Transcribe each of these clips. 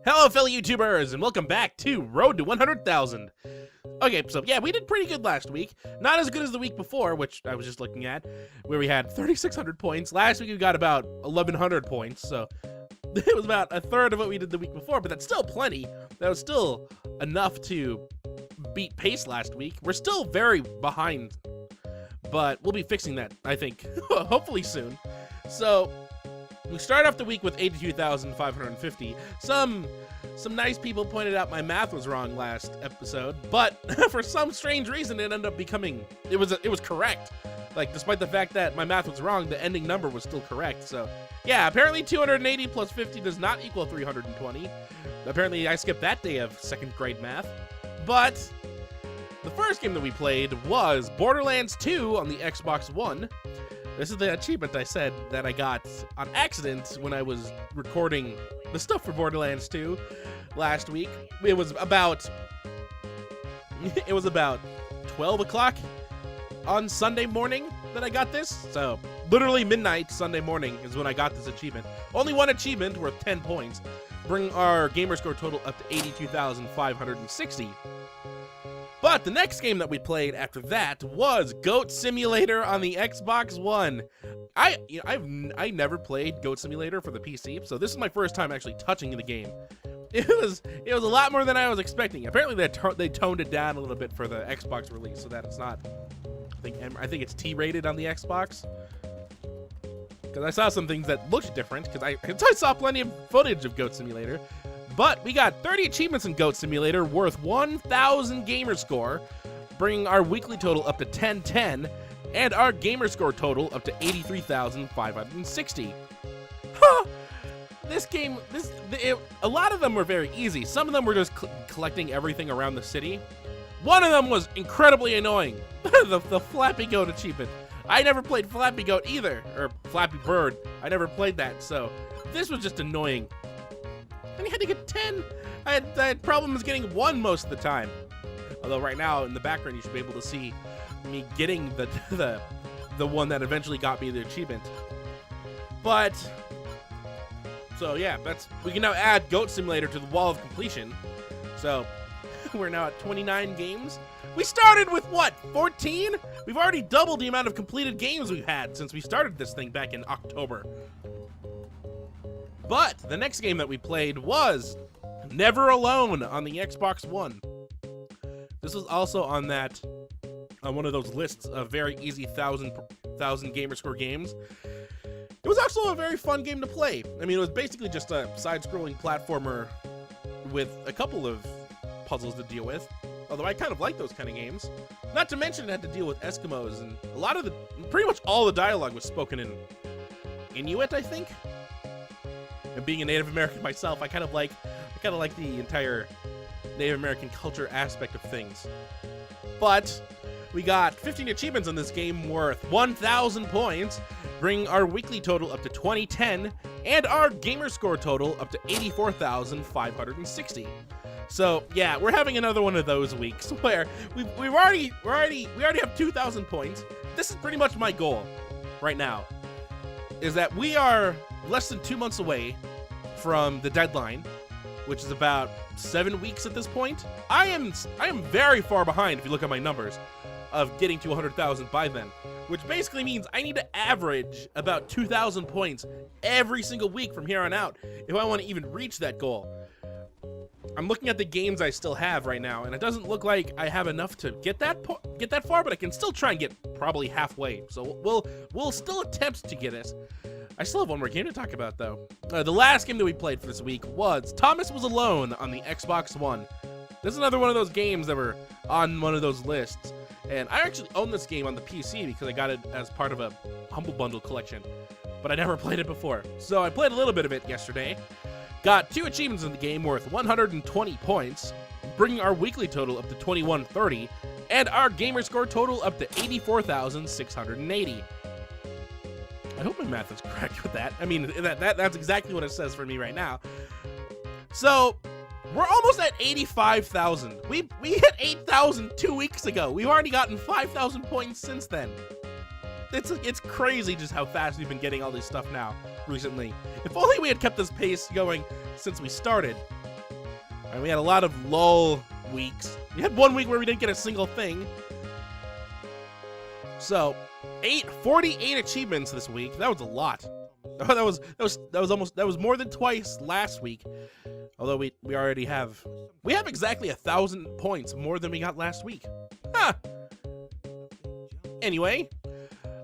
Hello, fellow YouTubers, and welcome back to Road to 100,000. Okay, so yeah, we did pretty good last week. Not as good as the week before, which I was just looking at, where we had 3,600 points. Last week we got about 1,100 points, so it was about a third of what we did the week before, but that's still plenty. That was still enough to beat pace last week. We're still very behind, but we'll be fixing that, I think, hopefully soon. So we start off the week with 82,550. Some nice people pointed out my math was wrong last episode, but for some strange reason it ended up becoming, it was correct. Like, despite the fact that my math was wrong, the ending number was still correct. So yeah, apparently 280 plus 50 does not equal 320. Apparently I skipped that day of second grade math. But the first game that we played was Borderlands 2 on the Xbox One. This is the achievement I said that I got on accident when I was recording the stuff for Borderlands 2 last week. It was about 12 o'clock on Sunday morning that I got this. So literally midnight Sunday morning is when I got this achievement. Only one achievement worth 10 points, bring our Gamerscore total up to 82,560. But the next game that we played after that was Goat Simulator on the Xbox One. I never played Goat Simulator for the PC, so this is my first time actually touching the game. It was a lot more than I was expecting. Apparently they toned it down a little bit for the Xbox release, so that it's not. I think it's T-rated on the Xbox. Because I saw some things that looked different. Because I saw plenty of footage of Goat Simulator. But we got 30 achievements in Goat Simulator worth 1,000 Gamerscore, bringing our weekly total up to 1010, and our Gamerscore total up to 83,560. Huh! This game, a lot of them were very easy. Some of them were just collecting everything around the city. One of them was incredibly annoying, the Flappy Goat achievement. I never played Flappy Goat either, or Flappy Bird. I never played that, so this was just annoying. And you had to get 10. I had problems getting 1 most of the time. Although right now in the background you should be able to see me getting the one that eventually got me the achievement. But so yeah, we can now add Goat Simulator to the wall of completion. So we're now at 29 games. We started with what, 14? We've already doubled the amount of completed games we've had since we started this thing back in October. But the next game that we played was Never Alone on the Xbox One. This was also on one of those lists of very easy 1,000 Gamerscore games. It was also a very fun game to play. I mean, it was basically just a side-scrolling platformer with a couple of puzzles to deal with. Although I kind of like those kind of games. Not to mention it had to deal with Eskimos, and pretty much all the dialogue was spoken in Inuit, I think. And being a Native American myself, I kind of like the entire Native American culture aspect of things. But we got 15 achievements in this game worth 1,000 points, bringing our weekly total up to 2010, and our Gamerscore total up to 84,560. So yeah, we're having another one of those weeks where we already have 2,000 points. This is pretty much my goal right now, is that we are less than 2 months away from the deadline, which is about 7 weeks at this point. I am very far behind if you look at my numbers of getting to 100,000 by then, which basically means I need to average about 2,000 points every single week from here on out if I want to even reach that goal. I'm looking at the games I still have right now, and it doesn't look like I have enough to get that far, but I can still try and get probably halfway. So we'll still attempt to get it. I still have one more game to talk about, though. The last game that we played for this week was Thomas Was Alone on the Xbox One. This is another one of those games that were on one of those lists, and I actually own this game on the PC because I got it as part of a Humble Bundle collection, but I never played it before. So I played a little bit of it yesterday. Got 2 achievements in the game worth 120 points, bringing our weekly total up to 2130, and our Gamerscore total up to 84,680. I hope my math is correct with that. I mean, that's exactly what it says for me right now. So we're almost at 85,000. We hit 8,000 2 weeks ago. We've already gotten 5,000 points since then. it's crazy just how fast we've been getting all this stuff now recently. If only we had kept this pace going since we started. And we had a lot of lull weeks. We had 1 week where we didn't get a single thing. So 48 achievements this week. That was a lot. That was more than twice last week. Although we already have exactly 1,000 points more than we got last week. Huh. Anyway,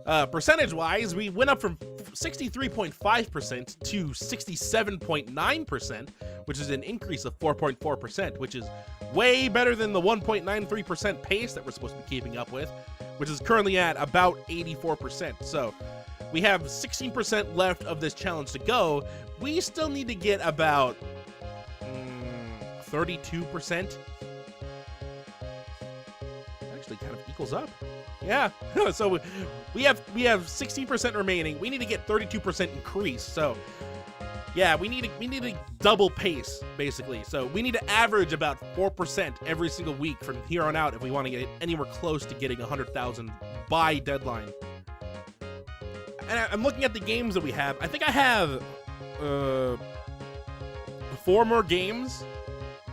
percentage-wise, we went up from 63.5% to 67.9%, which is an increase of 4.4%, which is way better than the 1.93% pace that we're supposed to be keeping up with, which is currently at about 84%. So we have 16% left of this challenge to go. We still need to get about 32%. Actually kind of equals up. Yeah. So we have 16% remaining. We need to get 32% increase. So yeah, we need to double pace basically. So we need to average about 4% every single week from here on out if we want to get anywhere close to getting 100,000 by deadline. And I'm looking at the games that we have. I think I have 4 more games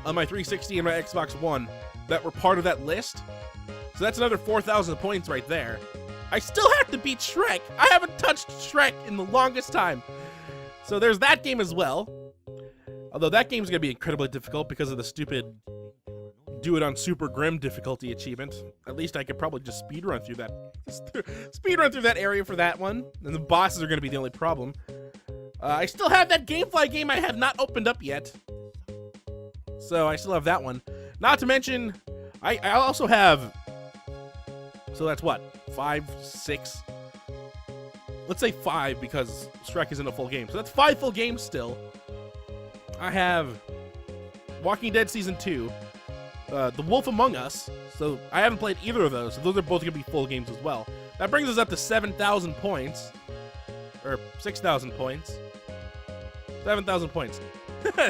on my 360 and my Xbox One that were part of that list. So that's another 4,000 points right there. I still have to beat Shrek. I haven't touched Shrek in the longest time. So there's that game as well. Although that game's gonna be incredibly difficult because of the stupid do it on super grim difficulty achievement. At least I could probably just speedrun through that area for that one. And the bosses are gonna be the only problem. I still have that Gamefly game I have not opened up yet. So I still have that one. Not to mention, I also have, so that's what, 5, 6? Let's say 5 because Shrek isn't a full game. So that's 5 full games still. I have Walking Dead Season 2, The Wolf Among Us. So I haven't played either of those. So those are both going to be full games as well. That brings us up to 7,000 points. Or 6,000 points. 7,000 points.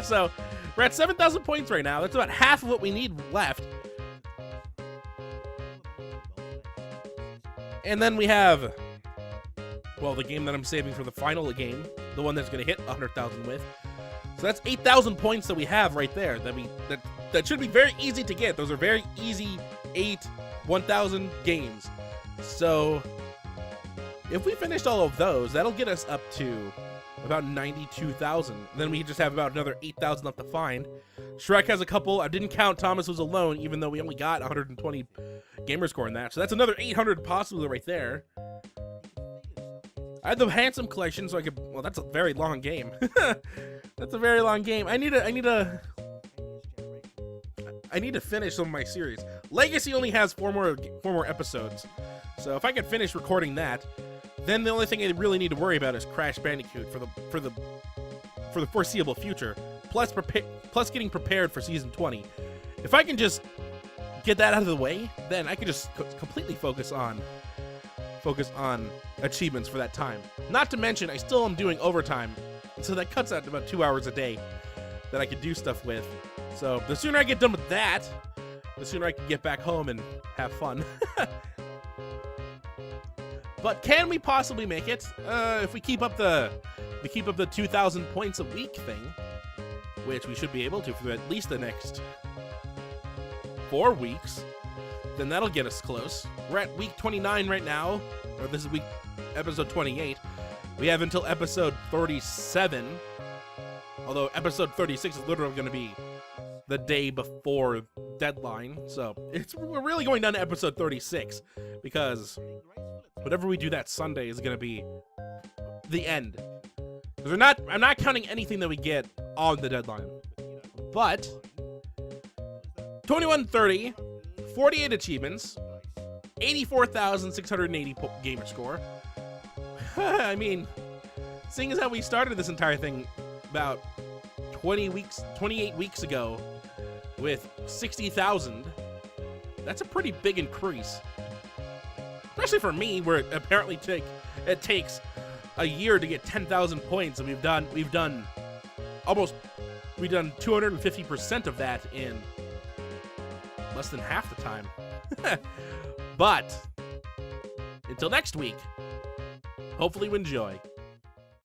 So we're at 7,000 points right now. That's about half of what we need left. And then we have, well, the game that I'm saving for the final game, the one that's going to hit 100,000 with. So that's 8,000 points that we have right there. That should be very easy to get. Those are very easy 1,000 games. So if we finished all of those, that'll get us up to about 92,000. Then we just have about another 8,000 left to find. Shrek has a couple. I didn't count Thomas Was Alone, even though we only got 120 Gamerscore in that. So that's another 800 possibly right there. I had the Handsome collection, so I could. Well, that's a very long game. That's a very long game. I need to finish some of my series. Legacy only has 4 more episodes. So if I could finish recording that, then the only thing I really need to worry about is Crash Bandicoot for the foreseeable future. Plus getting prepared for season 20. If I can just get that out of the way, then I can just completely focus on achievements for that time. Not to mention, I still am doing overtime, so that cuts out about 2 hours a day that I could do stuff with. So the sooner I get done with that, the sooner I can get back home and have fun. But can we possibly make it if we keep up the 2,000 points a week thing, which we should be able to for at least the next 4 weeks? Then that'll get us close. We're at week 29 right now, or this is episode 28. We have until episode 37, although episode 36 is literally going to be the day before deadline. So we're really going down to episode 36 because whatever we do that Sunday is going to be the end. I'm not counting anything that we get on the deadline. But 2130, 48 achievements, 84,680 gamer score. I mean, seeing as how we started this entire thing about 28 weeks ago with 60,000, that's a pretty big increase. Especially for me, where apparently it takes a year to get 10,000 points, and we've done 250% of that in less than half the time. But until next week, Hopefully you enjoy.